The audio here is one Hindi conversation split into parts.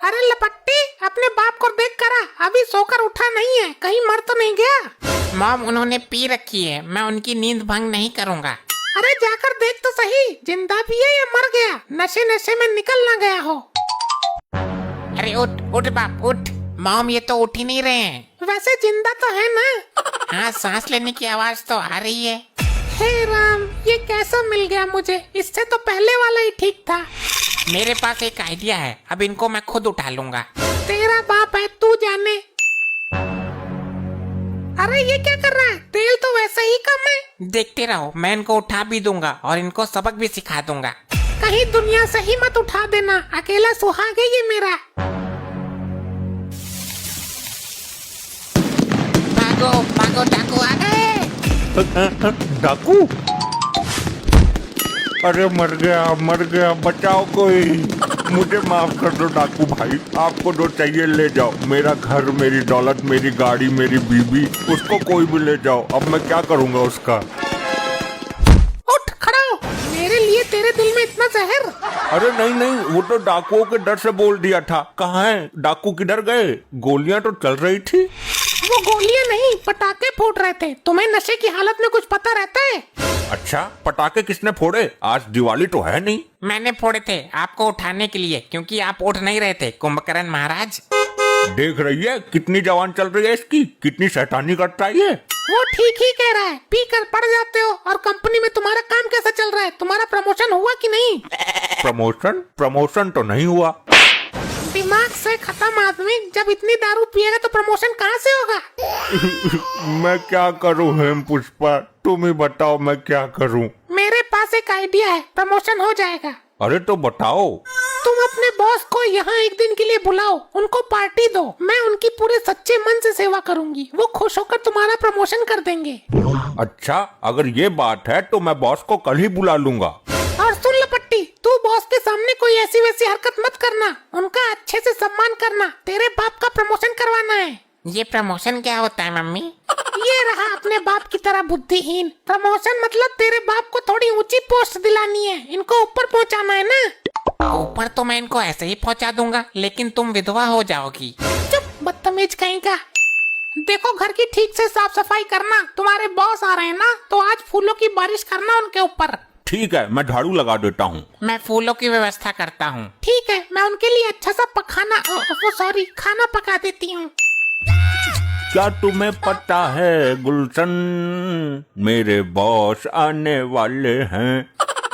अरे लपट्टी, अपने बाप को देख करा, अभी सोकर उठा नहीं है, कहीं मर तो नहीं गया। मॉम उन्होंने पी रखी है, मैं उनकी नींद भंग नहीं करूँगा। अरे जाकर देख तो सही, जिंदा भी है या मर गया, नशे नशे में निकल ना गया हो। अरे उठ उठ बाप उठ। मॉम ये तो उठ ही नहीं रहे हैं। वैसे जिंदा तो है ना? हाँ, सांस लेने की आवाज तो आ रही है। हे राम, ये कैसा मिल गया मुझे, इससे तो पहले वाला ही ठीक था। मेरे पास एक आइडिया है, अब इनको मैं खुद उठा लूंगा। तेरा बाप है, तू जाने। अरे ये क्या कर रहा है, तेल तो वैसे ही कम है। देखते रहो, मैं इनको उठा भी दूंगा और इनको सबक भी सिखा दूंगा। कहीं दुनिया से ही मत उठा देना, अकेला सुहाग है ये मेरा। भागो भागो, डाकू आ गए। डाकू? अरे मर गया, बचाओ कोई, मुझे माफ कर दो डाकू भाई, आपको जो चाहिए ले जाओ, मेरा घर, मेरी दौलत, मेरी गाड़ी, मेरी बीबी, उसको कोई भी ले जाओ, अब मैं क्या करूँगा उसका। उठ खड़ा हो, मेरे लिए तेरे दिल में इतना जहर। अरे नहीं, वो तो डाकुओं के डर से बोल दिया था। कहाँ है डाकू, किधर गए? गोलियां तो चल रही थी। वो गोलियां नहीं, पटाखे फूट रहे थे। तुम्हें नशे की हालत में कुछ पता रहता है? अच्छा, पटाखे किसने फोड़े? आज दिवाली तो है नहीं। मैंने फोड़े थे आपको उठाने के लिए, क्योंकि आप उठ नहीं रहे थे कुंभकर्ण महाराज। देख रही है कितनी जवान चल रही है इसकी, कितनी शैतानी करता है ये। वो ठीक ही कह रहा है, पी कर पड़ जाते हो। और कंपनी में तुम्हारा काम कैसा चल रहा है? तुम्हारा प्रमोशन हुआ कि नहीं? प्रमोशन तो नहीं हुआ। दिमाग से खत्म आदमी, जब इतनी दारू पिएगा तो प्रमोशन कहाँ से होगा? मैं क्या करूं हेम पुष्पा, तुम ही बताओ मैं क्या करूं। मेरे पास एक आइडिया है, प्रमोशन हो जाएगा। अरे तो बताओ। तुम अपने बॉस को यहाँ एक दिन के लिए बुलाओ, उनको पार्टी दो, मैं उनकी पूरे सच्चे मन से सेवा करूंगी, वो खुश होकर तुम्हारा प्रमोशन कर देंगे। अच्छा, अगर ये बात है तो मैं बॉस को कल ही बुला लूंगा। और सुन लपट्टी, तू बॉस के सामने कोई ऐसी वैसी हरकत मत करना, उनका अच्छे से सम्मान करना, तेरे बाप का प्रमोशन करवाना है। ये प्रमोशन क्या होता है मम्मी? ये रहा अपने बाप की तरह बुद्धिहीन। प्रमोशन मतलब तेरे बाप को थोड़ी ऊंची पोस्ट दिलानी है, इनको ऊपर पहुंचाना है ना। ऊपर तो मैं इनको ऐसे ही पहुंचा दूंगा, लेकिन तुम विधवा हो जाओगी। चुप, बदतमीज कहीं का। देखो, घर की ठीक से साफ सफाई करना, तुम्हारे बॉस आ रहे हैं ना, तो आज फूलों की बारिश करना उनके ऊपर। ठीक है, मैं झाड़ू लगा देता हूँ। मैं फूलों की व्यवस्था करता हूँ। ठीक है, मैं उनके लिए अच्छा सा खाना पका देती हूँ। क्या तुम्हें पता है गुलशन, मेरे बॉस आने वाले हैं।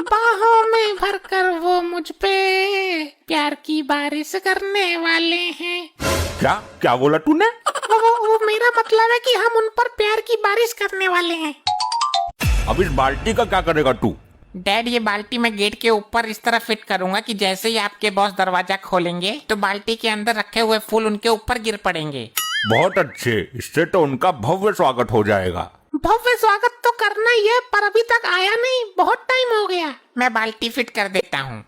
बाहों में भरकर वो मुझ पे प्यार की बारिश करने वाले हैं। क्या बोला तूने? वो मेरा मतलब है कि हम उन पर प्यार की बारिश करने वाले हैं। अब इस बाल्टी का क्या करेगा तू? डैड, ये बाल्टी मैं गेट के ऊपर इस तरह फिट करूंगा कि जैसे ही आपके बॉस दरवाजा खोलेंगे तो बाल्टी के अंदर रखे हुए फूल उनके ऊपर गिर पड़ेंगे। बहुत अच्छे, इससे तो उनका भव्य स्वागत हो जाएगा। भव्य स्वागत तो करना ही है, पर अभी तक आया नहीं, बहुत टाइम हो गया। मैं बाल्टी फिट कर देता हूँ।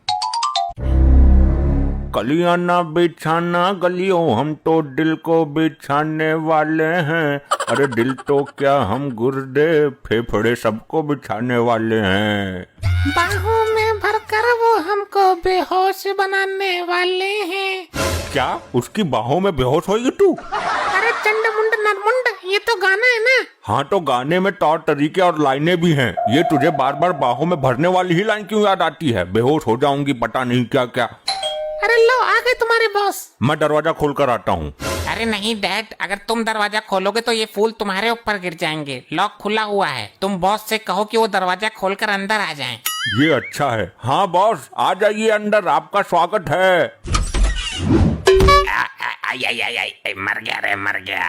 कलियाना बिछाना गलियों, हम तो दिल को बिछाने वाले हैं। अरे दिल तो क्या, हम गुर्दे फेफड़े सबको बिछाने वाले हैं। बाहों में भरकर वो हमको बेहोश बनाने वाले हैं। क्या उसकी बाहों में बेहोश होगी तू? अरे चंड मुंड नरमुंड, ये तो गाना है ना। हाँ, तो गाने में तौर तरीके और लाइनें भी हैं। ये तुझे बार बार बाहों में भरने वाली ही लाइन क्यों याद आती है? बेहोश हो जाऊंगी, पता नहीं क्या क्या। अरे लो, आ गए तुम्हारे बॉस। मैं दरवाजा खोल कर आता हूँ। अरे नहीं डैड, अगर तुम दरवाजा खोलोगे तो ये फूल तुम्हारे ऊपर गिर जाएंगे। लॉक खुला हुआ है, तुम बॉस से कहो कि वो दरवाजा खोलकर अंदर आ जाएं। ये अच्छा है। हाँ बॉस, आ जाइए अंदर, आपका स्वागत है। मर गया।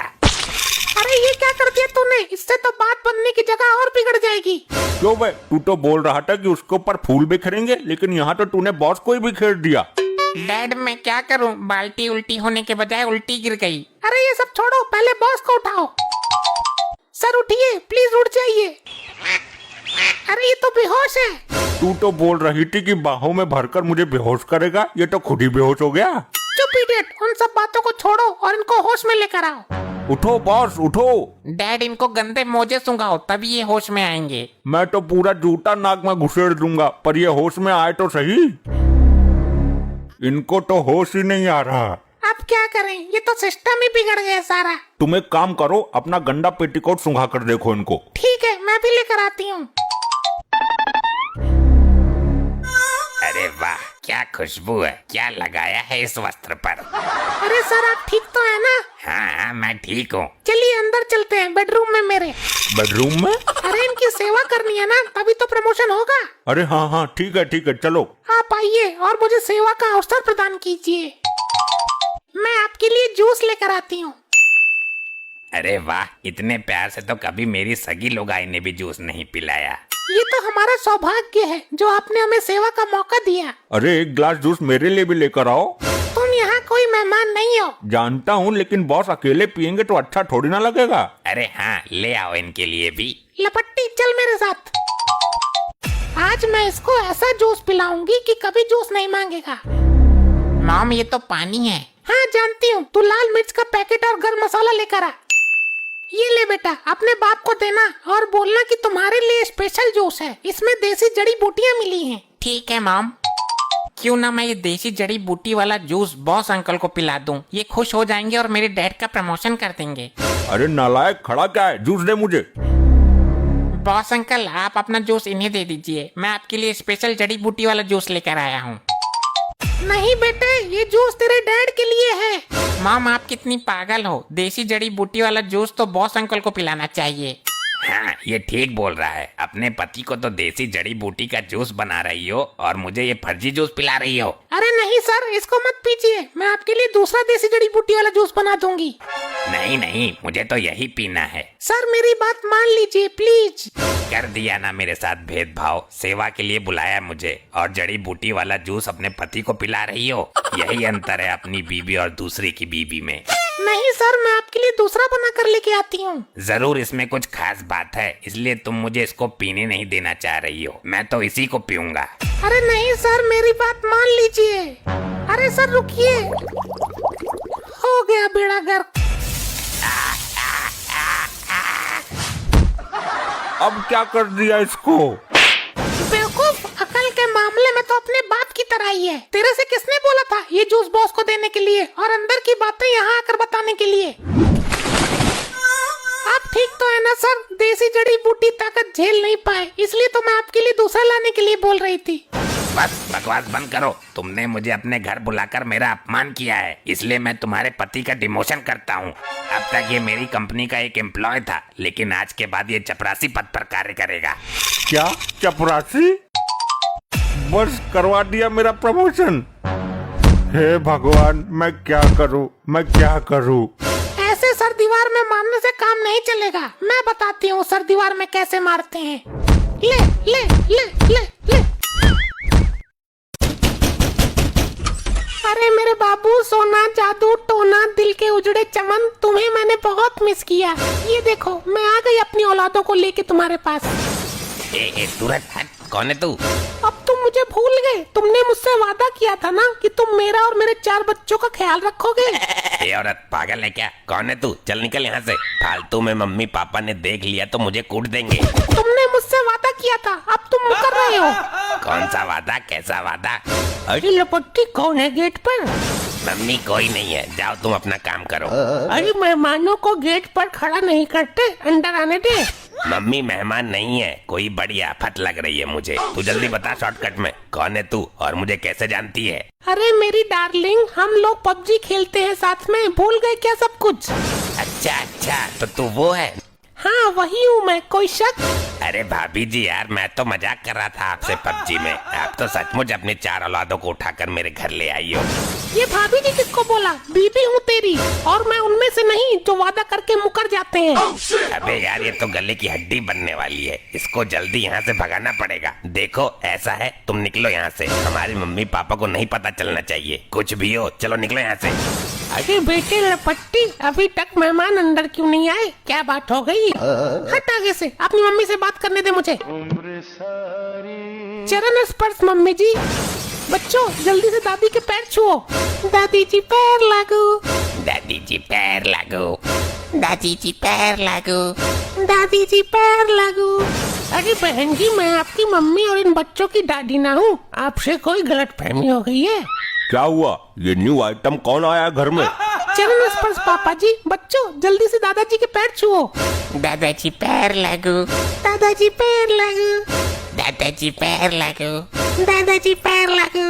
अरे ये क्या कर दिया तूने? इससे तो बात बनने की जगह और बिगड़ जाएगी। क्यों बे, तू तो बोल रहा था कि उसके ऊपर फूल बिखरेंगे, लेकिन यहाँ तो तूने बॉस को ही बिखेर दिया। डैड मैं क्या करूं, बाल्टी उल्टी होने के बजाय उल्टी गिर गई। अरे ये सब छोड़ो, पहले बॉस को उठाओ। सर उठिए, प्लीज उठ जाइए। अरे ये तो बेहोश है। तू तो बोल रही थी कि बाहों में भरकर मुझे बेहोश करेगा, ये तो खुद ही बेहोश हो गया। चुप इडियट, उन सब बातों को छोड़ो और इनको होश में लेकर आओ। उठो बॉस, उठो। डैड इनको गंदे मोजे सुंघाओ, तभी ये होश में आएंगे। मैं तो पूरा जूता नाक में घुसेड़ दूंगा, पर ये होश में आए तो सही। इनको तो होश ही नहीं आ रहा। अब क्या करें, ये तो सिस्टम ही बिगड़ गया सारा। तुम एक काम करो, अपना गंदा पेटीकोट सुंघा कर देखो इनको। ठीक है, मैं भी लेकर आती हूँ। अरे वाह, क्या खुशबू है, क्या लगाया है इस वस्त्र पर। अरे सर, आप ठीक तो है ना? हाँ, मैं ठीक हूँ। चलिए अंदर चलते हैं, बेडरूम में मेरे। बेडरूम में? अरे इनकी सेवा करनी है ना, तभी तो प्रमोशन होगा। अरे हाँ हाँ, ठीक है, चलो। आप आइए और मुझे सेवा का अवसर प्रदान कीजिए। मैं आपके लिए जूस लेकर आती हूँ। अरे वाह, इतने प्यार से तो कभी मेरी सगी लोगाई ने भी जूस नहीं पिलाया। ये तो हमारा सौभाग्य है जो आपने हमें सेवा का मौका दिया। अरे एक ग्लास जूस मेरे लिए भी लेकर आओ। तुम यहाँ कोई मेहमान नहीं हो। जानता हूँ, लेकिन बॉस अकेले पियेंगे तो अच्छा थोड़ी ना लगेगा। अरे हाँ, ले आओ इनके लिए भी। लपट्टी, चल मेरे साथ। आज मैं इसको ऐसा जूस पिलाऊंगी कि कभी जूस नहीं मांगेगा। मॉम, ये तो पानी है। हाँ जानती हूँ, तू लाल मिर्च का पैकेट और गरम मसाला लेकर आ। ये ले बेटा, अपने बाप को देना और बोलना कि तुम्हारे लिए स्पेशल जूस है, इसमें देसी जड़ी बूटियाँ मिली हैं। ठीक है मॉम। क्यों ना मैं ये देसी जड़ी बूटी वाला जूस बॉस अंकल को पिला दूं, ये खुश हो जाएंगे और मेरे डैड का प्रमोशन कर देंगे। अरे नालायक, खड़ा क्या है, जूस दे मुझे। बॉस अंकल, आप अपना जूस इन्हें दे दीजिए, मैं आपके लिए स्पेशल जड़ी बूटी वाला जूस लेकर आया हूँ। नहीं बेटे, ये जूस तेरे डैड के लिए है। मॉम, आप कितनी पागल हो, देसी जड़ी बूटी वाला जूस तो बॉस अंकल को पिलाना चाहिए। हाँ, ये ठीक बोल रहा है। अपने पति को तो देसी जड़ी बूटी का जूस बना रही हो और मुझे ये फर्जी जूस पिला रही हो। अरे नहीं सर, इसको मत पीजिए, मैं आपके लिए दूसरा देसी जड़ी बूटी वाला जूस बना दूंगी। नहीं नहीं, मुझे तो यही पीना है। सर मेरी बात मान लीजिए प्लीज। कर दिया ना मेरे साथ भेदभाव, सेवा के लिए बुलाया मुझे और जड़ी बूटी वाला जूस अपने पति को पिला रही हो। यही अंतर है अपनी बीबी और दूसरे की बीबी में। नहीं सर, मैं आपके लिए दूसरा बना कर लेके आती हूँ। जरूर इसमें कुछ खास बात है, इसलिए तुम मुझे इसको पीने नहीं देना चाह रही हो। मैं तो इसी को पीऊंगा। अरे नहीं सर, मेरी बात मान लीजिए। अरे सर रुकिए, हो गया बेड़ा गर्क। अब क्या कर दिया इसको? बेवकूफ, अकल के मामले में तो अपने बाप की तरह ही है। तेरे से किसने बोला था ये जूस बॉस को देने के लिए और अंदर की बातें यहाँ आकर बताने के लिए? आप ठीक तो है ना सर, देसी जड़ी बूटी ताकत झेल नहीं पाए, इसलिए तो मैं आपके लिए दूसरा लाने के लिए बोल रही थी। बस बकवास बंद करो। तुमने मुझे अपने घर बुलाकर मेरा अपमान किया है, इसलिए मैं तुम्हारे पति का डिमोशन करता हूँ। अब तक ये मेरी कंपनी का एक एम्प्लॉय था, लेकिन आज के बाद ये चपरासी पद पर कार्य करेगा। क्या चपरासी? बस करवा दिया मेरा प्रमोशन। हे भगवान, मैं क्या करूं? ऐसे सर दीवार में मारने से काम नहीं चलेगा। मैं बताती हूँ सर दीवार में कैसे मारते हैं। ले ले ले ले ले। अरे मेरे बाबू, सोना जादू टोना दिल के उजड़े चमन, तुम्हें मैंने बहुत मिस किया। ये देखो, मैं आ गई अपनी औलादों को लेके तुम्हारे पास। तुरंत हट, कौन है तू? अब तुम मुझे भूल गए? तुमने मुझसे वादा किया था ना कि तुम मेरा और मेरे 4 बच्चों का ख्याल रखोगे। ये औरत पागल है क्या? कौन है तू? चल निकल यहाँ से। फालतू में मम्मी पापा ने देख लिया तो मुझे कूट देंगे। तुमने मुझसे वादा किया था, अब तुम मुकर रहे हो। कौन सा वादा, कैसा वादा? अरे लपट्टी, कौन है गेट पर? मम्मी कोई नहीं है, जाओ तुम अपना काम करो। अरे मेहमानों को गेट पर खड़ा नहीं करते, अंदर आने दे। मम्मी मेहमान नहीं है, कोई बड़ी आफत लग रही है मुझे। तू जल्दी बता शॉर्टकट में, कौन है तू और मुझे कैसे जानती है? अरे मेरी डार्लिंग, हम लोग पबजी खेलते हैं साथ में, भूल गए क्या सब कुछ? अच्छा, तो तू वो है? हाँ वही हूँ मैं, कोई शक? अरे भाभी जी यार, मैं तो मजाक कर रहा था आपसे पबजी में। आप तो सचमुच अपनी 4 औलादों को उठाकर मेरे घर ले आई हो। ये भाभी जी किसको बोला? बीबी हूँ तेरी, और मैं उनमें से नहीं जो वादा करके मुकर जाते हैं। अबे यार, ये तो गले की हड्डी बनने वाली है, इसको जल्दी यहाँ से भगाना पड़ेगा। देखो ऐसा है, तुम निकलो यहाँ से, हमारी मम्मी पापा को नहीं पता चलना चाहिए। कुछ भी हो, चलो निकलो यहाँ से। अरे बेटे लपट्टी, अभी तक मेहमान अंदर क्यों नहीं आए? क्या बात हो गई? हट आगे से, अपनी मम्मी से बात करने दे मुझे। चरण स्पर्श मम्मी जी। बच्चों जल्दी से दादी के पैर छुओ। दादी जी पैर लागू, दादी जी पैर लागू, दादी जी पैर लागू, दादी जी पैर लागू। अरे बहन जी, मैं आपकी मम्मी और इन बच्चों की दादी ना हूँ, आपसे कोई गलतफहमी हो गई है। क्या हुआ? ये न्यू आइटम कौन आया घर में? चरण स्पर्श पापा जी। बच्चों जल्दी से दादाजी के पैर छुओ। दादाजी पैर लागू, दादाजी पैर लगो, दादाजी पैर लागू। दादाजी पैर लगो।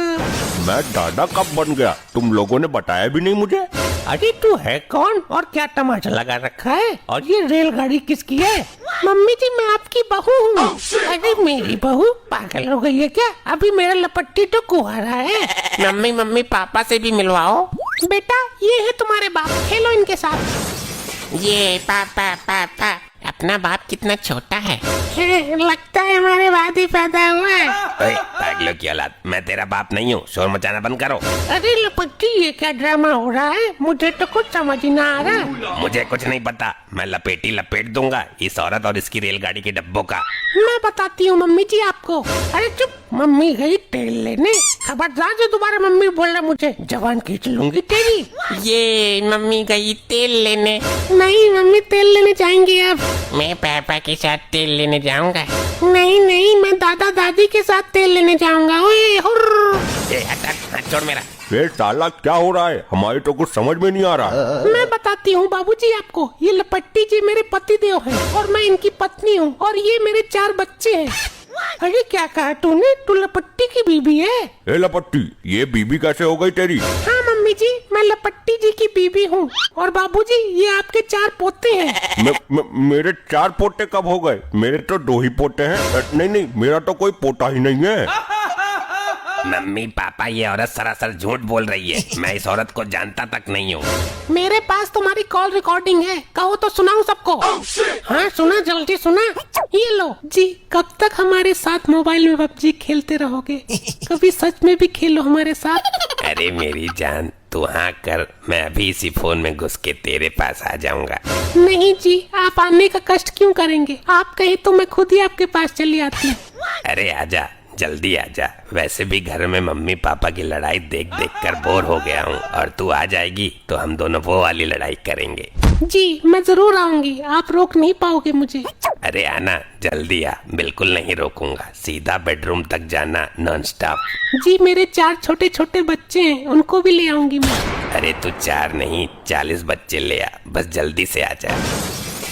मैं दादा कब बन गया? तुम लोगों ने बताया भी नहीं मुझे। अरे तू है कौन और क्या टमाटर लगा रखा है? और ये रेलगाड़ी किसकी है? मम्मी जी मैं आपकी बहू हूँ। अरे मेरी बहू पागल हो गई है क्या? अभी मेरा लपट्टी तो कुंवारा है। मम्मी मम्मी पापा से भी मिलवाओ। बेटा ये है तुम्हारे बाप, खेलो इनके साथ। ये पापा पापा, अपना बाप कितना छोटा है। लगता है हमारे बाद ही पैदा हुआ है। ओए पागलों की औलाद, मैं तेरा बाप नहीं हूँ, शोर मचाना बंद करो। अरे लपट्टी ये क्या ड्रामा हो रहा है? मुझे तो कुछ समझ ही ना आ रहा। मुझे कुछ नहीं पता, मैं लपेट दूंगा इस औरत और इसकी रेलगाड़ी के डब्बों का। मैं बताती हूँ मम्मी जी आपको। अरे चुप, मम्मी गई तेल लेने। खबरदार जो दोबारा मम्मी बोलना मुझे जवान खींच लूंगी तेरी। ये मम्मी गई तेल लेने। नहीं मम्मी तेल लेने जाएंगे अब। मैं पापा के साथ तेल लेने जाऊंगा। नहीं नहीं मैं दादा दादी के साथ तेल लेने जाऊंगा। ओए हुर्र। ए हट हट, हाथ छोड़ मेरा। ये साला क्या हो रहा है? हमारी तो कुछ समझ में नहीं आ रहा। मैं बताती हूँ बाबूजी आपको। ये लपट्टी जी मेरे पति देव हैं और मैं इनकी पत्नी हूँ और ये मेरे 4 बच्चे हैं। अरे क्या कहा तूने? तू लपट्टी की बीबी है? ए लपट्टी, ये बीबी कैसे हो गई तेरी? हाँ मम्मी जी मैं लपट्टी जी की बीबी हूँ और बाबूजी ये आपके 4 पोते हैं। मेरे 4 पोते कब हो गए? मेरे तो 2 ही पोते हैं। नहीं, मेरा तो कोई पोता ही नहीं है। मम्मी पापा, ये औरत सरासर झूठ बोल रही है। मैं इस औरत को जानता तक नहीं हूँ। मेरे पास तुम्हारी कॉल रिकॉर्डिंग है, कहो तो सुनाऊं सबको। हाँ सुना, जल्दी सुना। ये लो जी। कब तक हमारे साथ मोबाइल में पबजी खेलते रहोगे? कभी सच में भी खेलो हमारे साथ। अरे मेरी जान, तू हाँ कर, मैं अभी इसी फोन में घुस के तेरे पास आ जाऊंगा। नहीं जी, आप आने का कष्ट क्यों करेंगे? आप कहीं तो मैं खुद ही आपके पास चली आती हूँ। अरे आजा, जल्दी आजा। वैसे भी घर में मम्मी पापा की लड़ाई देख देख कर बोर हो गया हूँ, और तू आ जाएगी तो हम दोनों वो वाली लड़ाई करेंगे। जी मैं जरूर आऊंगी, आप रोक नहीं पाओगे मुझे। अरे आना, जल्दी आ, बिल्कुल नहीं रोकूंगा। सीधा बेडरूम तक जाना, नॉन स्टॉप। जी मेरे 4 छोटे छोटे बच्चे हैं, उनको भी ले आऊंगी मैं। अरे तू 4 नहीं 40 बच्चे ले आ, बस जल्दी से आ जा।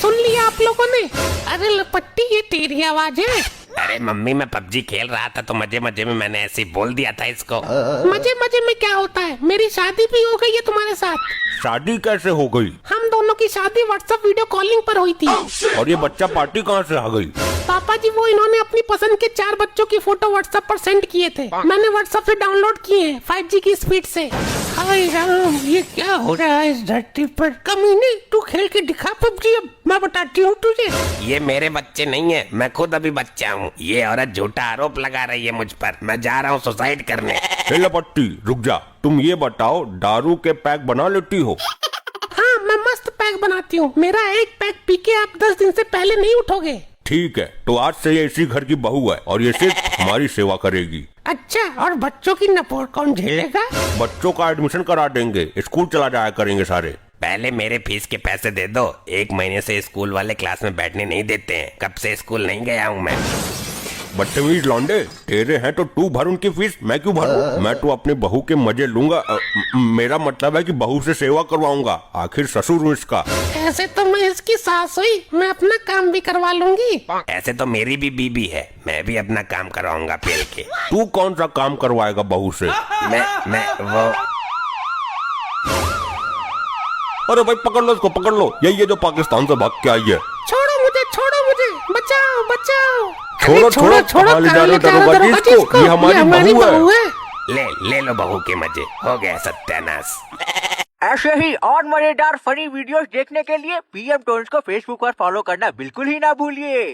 सुन लिया आप लोगों ने? अरे लपट्टी ये तेरी आवाज है? अरे मम्मी मैं पबजी खेल रहा था तो मजे मजे में मैंने ऐसे ही बोल दिया था इसको। मजे मजे में क्या होता है? मेरी शादी भी हो गई है तुम्हारे साथ। शादी कैसे हो गई? हम दोनों की शादी व्हाट्सएप वीडियो कॉलिंग पर हुई थी। और ये बच्चा पार्टी कहाँ से आ गई? पापा जी वो इन्होंने अपनी पसंद के 4 बच्चों की फोटो व्हाट्सएप पर सेंड किए थे। मैंने व्हाट्सएप से डाउनलोड किए हैं 5G की स्पीड से। हाय राम, ये क्या हो रहा है इस धरती पर? कमीने, तू खेल के दिखा पबजी, अब मैं बताती हूँ तुझे। ये मेरे बच्चे नहीं है, मैं खुद अभी बच्चा हूँ। ये औरत झूठा आरोप लगा रही है मुझ पर। मैं जा रहा हूँ सुसाइड करने। ए लपट्टी रुक जा, तुम ये बताओ दारू के पैक बना लेती हो? हाँ मैं मस्त पैक बनाती हूँ। मेरा एक पैक पी के आप 10 दिन से पहले नहीं उठोगे। ठीक है, तो आज से ये इसी घर की बहू है और ये सिर्फ हमारी सेवा करेगी। अच्छा, और बच्चों की नपोर कौन झेलेगा? बच्चों का एडमिशन करा देंगे, स्कूल चला जाया करेंगे सारे। पहले मेरे फीस के पैसे दे दो। 1 महीने से स्कूल वाले क्लास में बैठने नहीं देते हैं। कब से स्कूल नहीं गया हूँ मैं। बदतमीज लौंडे, तेरे हैं तो तू भर उनकी फीस, मैं क्यों भरूं? मैं तो अपनी बहू के मजे लूंगा। मेरा मतलब है कि बहू से सेवा करवाऊंगा, आखिर ससुर हूँ इसका। ऐसे तो मैं इसकी सास हुई, मैं अपना काम भी करवा लूंगी। ऐसे तो मेरी भी बीबी है, मैं भी अपना काम करवाऊंगा पेल के। तू कौन सा काम करवाएगा बहू से? मैं वो। अरे भाई पकड़ लो इसको, पकड़ लो। ये जो पाकिस्तान से भाग के आई है। छोड़ो मुझे, बचाओ बचाओ। छोड़ो, कहाँ ले जा रहे हो दरोगा जी इसको? ये हमारी बहू है। ले लो बहू के मजे, हो गया सत्यानाश। ऐसे ही और मजेदार फनी वीडियोस देखने के लिए PM टोन्स को फेसबुक पर फॉलो करना बिल्कुल ही ना भूलिए।